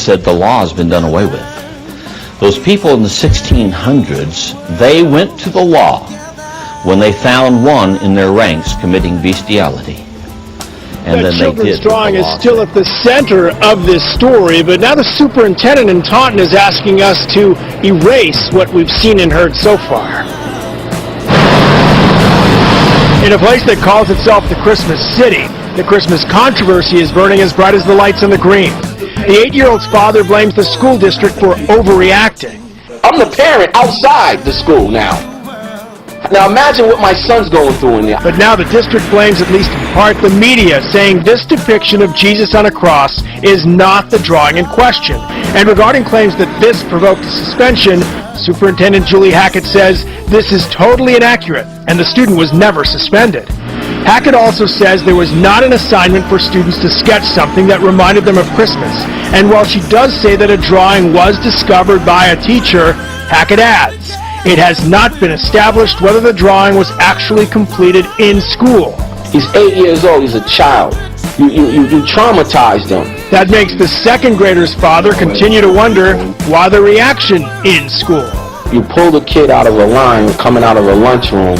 said the law has been done away with. Those people in the 1600s, they went to the law when they found one in their ranks committing bestiality. And then children's drawing is still at the center of this story, but now the superintendent in Taunton is asking us to erase what we've seen and heard so far. In a place that calls itself the Christmas City, the Christmas controversy is burning as bright as the lights on the green. The 8-year-old's father blames the school district for overreacting. I'm the parent outside the school now. Now imagine what my son's going through in there. But now the district blames, at least in part, the media, saying this depiction of Jesus on a cross is not the drawing in question. And regarding claims that this provoked a suspension, Superintendent Julie Hackett says this is totally inaccurate and the student was never suspended. Hackett also says there was not an assignment for students to sketch something that reminded them of Christmas. And while she does say that a drawing was discovered by a teacher, Hackett adds, it has not been established whether the drawing was actually completed in school. He's 8 years old, he's a child. You traumatized him. That makes the second grader's father continue to wonder why the reaction in school. You pull the kid out of a line coming out of a lunchroom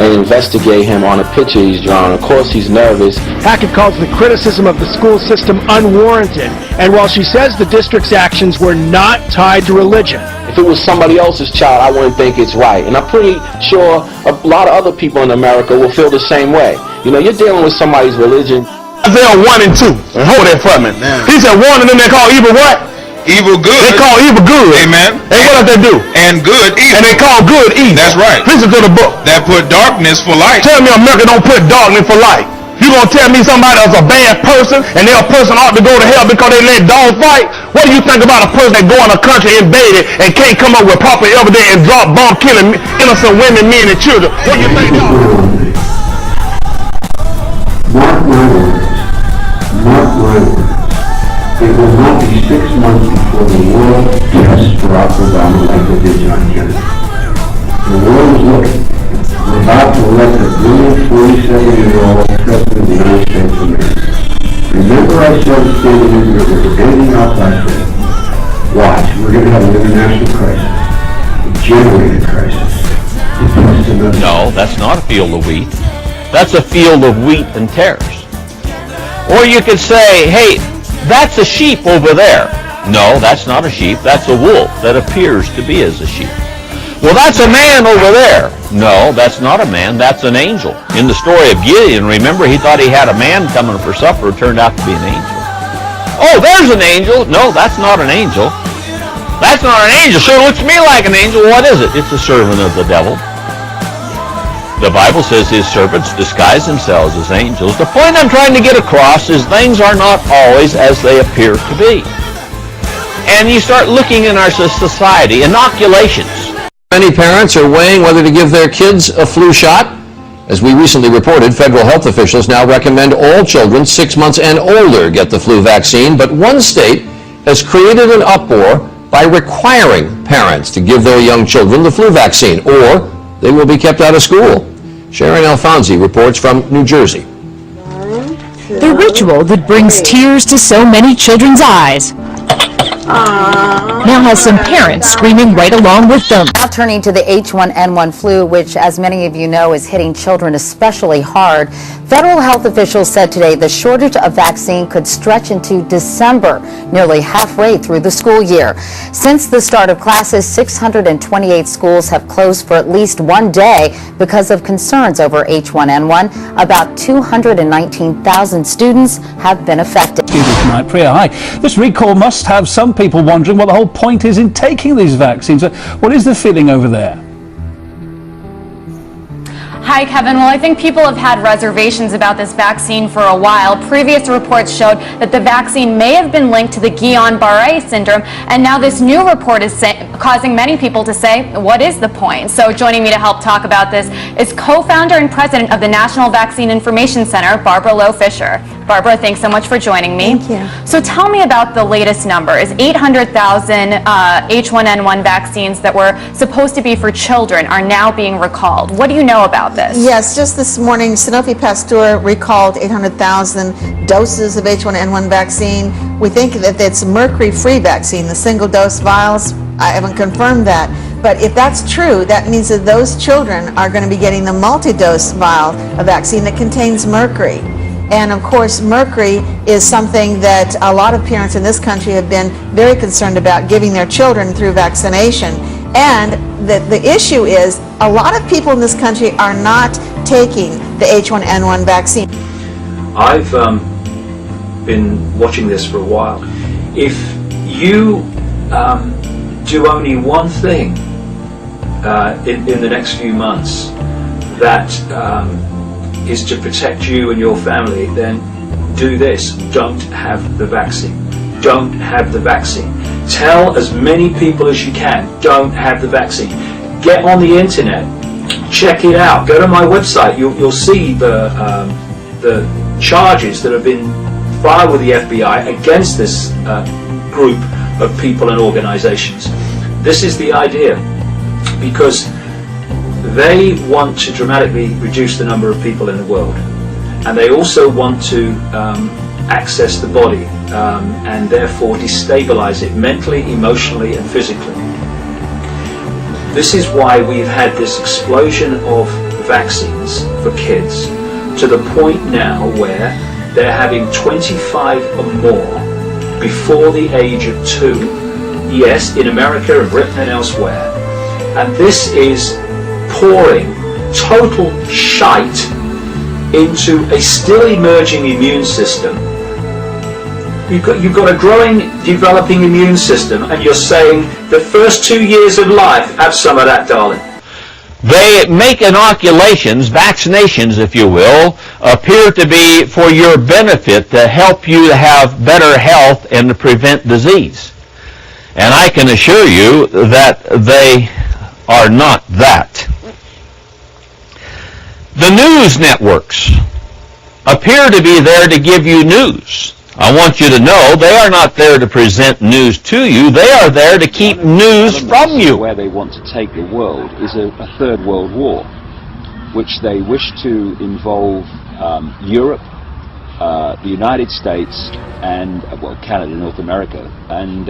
and investigate him on a picture he's drawn. Of course he's nervous. Hackett calls the criticism of the school system unwarranted, and while she says the district's actions were not tied to religion. If it was somebody else's child, I wouldn't think it's right. And I'm pretty sure a lot of other people in America will feel the same way. You know, you're dealing with somebody's religion. Isaiah 1 and 2. And hold that for me. Amen. He said 1 and then they call evil what? Evil good. They call evil good. Amen. And what does they do? And good evil. And they call good evil. That's right. Listen to the book. That put darkness for light. Tell me America don't put darkness for light. You gonna tell me somebody that's a bad person and their person ought to go to hell because they let dogs fight? What do you think about a person that go in a country invaded and can't come up with proper evidence and drop bomb killing innocent women, men, and children? What do you think? Mark my words. Mark my words. It will not be 6 months before the world tests Barack Obama like it did John Kennedy. The world is looking. We're about to elect a brilliant 47-year-old president of the United States of America. Remember I said at the State of Israel, if there's anything else I said, watch, we're going to have an international crisis, a generated crisis. No, that's not a field of wheat. That's a field of wheat and tares. Or you could say, hey, that's a sheep over there. No, that's not a sheep. That's a wolf that appears to be as a sheep. Well, that's a man over there. No, that's not a man. That's an angel. In the story of Gideon, remember, he thought he had a man coming for supper. It turned out to be an angel. Oh, there's an angel. No, that's not an angel. That's not an angel. Sure looks to me like an angel. What is it? It's a servant of the devil. The Bible says his servants disguise themselves as angels. The point I'm trying to get across is things are not always as they appear to be. And you start looking in our society, inoculations. Many parents are weighing whether to give their kids a flu shot. As we recently reported, federal health officials now recommend all children 6 months and older get the flu vaccine, but one state has created an uproar by requiring parents to give their young children the flu vaccine, or they will be kept out of school. Sharon Alfonsi reports from New Jersey. The ritual that brings tears to so many children's eyes now has some parents screaming right along with them. Now turning to the H1N1 flu, which, as many of you know, is hitting children especially hard. Federal health officials said today the shortage of vaccine could stretch into December, nearly halfway through the school year. Since the start of classes, 628 schools have closed for at least 1 day because of concerns over H1N1. About 219,000 students have been affected. Tonight, Priya, hi. This recall must have some people wondering what the whole point is in taking these vaccines. What is the feeling over there? Hi, Kevin. Well, I think people have had reservations about this vaccine for a while. Previous reports showed that the vaccine may have been linked to the Guillain-Barré syndrome, and now this new report is causing many people to say, what is the point? So joining me to help talk about this is co-founder and president of the National Vaccine Information Center, Barbara Loe Fisher. Barbara, thanks so much for joining me. Thank you. So tell me about the latest numbers. 800,000 H1N1 vaccines that were supposed to be for children are now being recalled. What do you know about this? Yes, just this morning, Sanofi Pasteur recalled 800,000 doses of H1N1 vaccine. We think that it's mercury-free vaccine, the single-dose vials. I haven't confirmed that. But if that's true, that means that those children are going to be getting the multi-dose vial of vaccine that contains mercury. And of course, mercury is something that a lot of parents in this country have been very concerned about giving their children through vaccination. And the issue is a lot of people in this country are not taking the H1N1 vaccine. I've been watching this for a while. If you do only one thing in the next few months that is to protect you and your family, then do this. Don't have the vaccine. Don't have the vaccine. Tell as many people as you can, don't have the vaccine. Get on the internet, check it out. Go to my website. You'll see the charges that have been filed with the FBI against this group of people and organizations. This is the idea, because they want to dramatically reduce the number of people in the world, and they also want to access the body and therefore destabilize it mentally, emotionally, and physically. This is why we've had this explosion of vaccines for kids to the point now where they're having 25 or more before the age of 2, yes, in America and Britain and elsewhere. And this is pouring total shite into a still emerging immune system. You've got a growing, developing immune system, and you're saying the first 2 years of life, have some of that, darling. They make inoculations, vaccinations, if you will, appear to be for your benefit, to help you to have better health and to prevent disease. And I can assure you that they are not that. The news networks appear to be there to give you news. I want you to know they are not there to present news to you. They are there to keep news from you. Where they want to take the world is a third world war, which they wish to involve Europe, the United States, and Canada, North America, and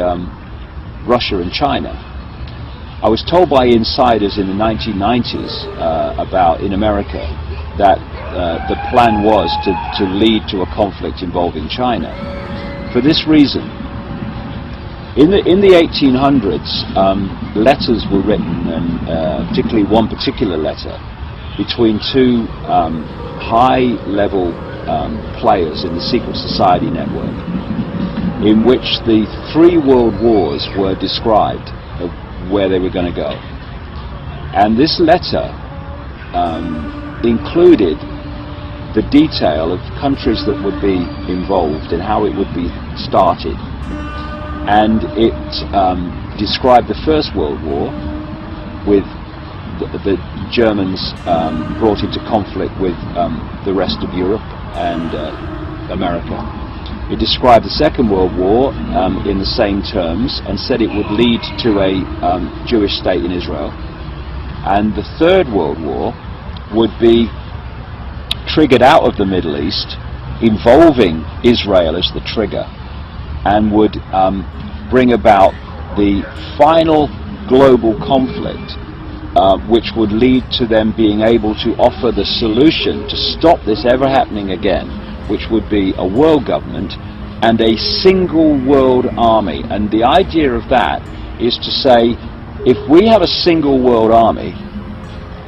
Russia and China. I was told by insiders in the 1990s in America that the plan was to lead to a conflict involving China. For this reason, in the 1800s, letters were written, and particularly one particular letter, between two high-level players in the secret society network, in which the 3 world wars were described, where they were going to go. And this letter included the detail of countries that would be involved and how it would be started. And it described the First World War, with the Germans brought into conflict with the rest of Europe and America. It described the Second World War in the same terms and said it would lead to a Jewish state in Israel. And the Third World War would be triggered out of the Middle East, involving Israel as the trigger, and would bring about the final global conflict, which would lead to them being able to offer the solution to stop this ever happening again, which would be a world government and a single world army. And the idea of that is to say, if we have a single world army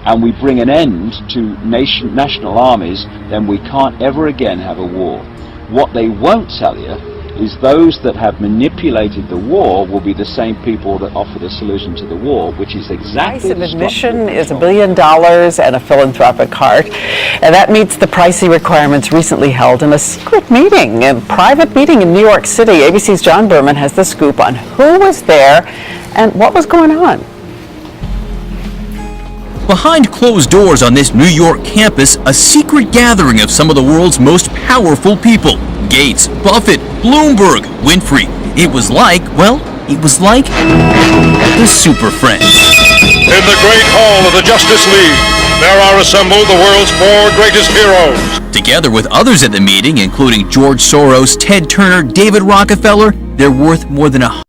and we bring an end to national armies, then we can't ever again have a war. What they won't tell you is those that have manipulated the war will be the same people that offer the solution to the war, which is exactly the price of admission is $1 billion and a philanthropic heart. And that meets the pricey requirements recently held in a secret meeting, a private meeting in New York City. ABC's John Berman has the scoop on who was there and what was going on. Behind closed doors on this New York campus, a secret gathering of some of the world's most powerful people. Gates, Buffett, Bloomberg, Winfrey. It was like the Super Friends. In the great hall of the Justice League, there are assembled the world's 4 greatest heroes. Together with others at the meeting, including George Soros, Ted Turner, David Rockefeller, they're worth more than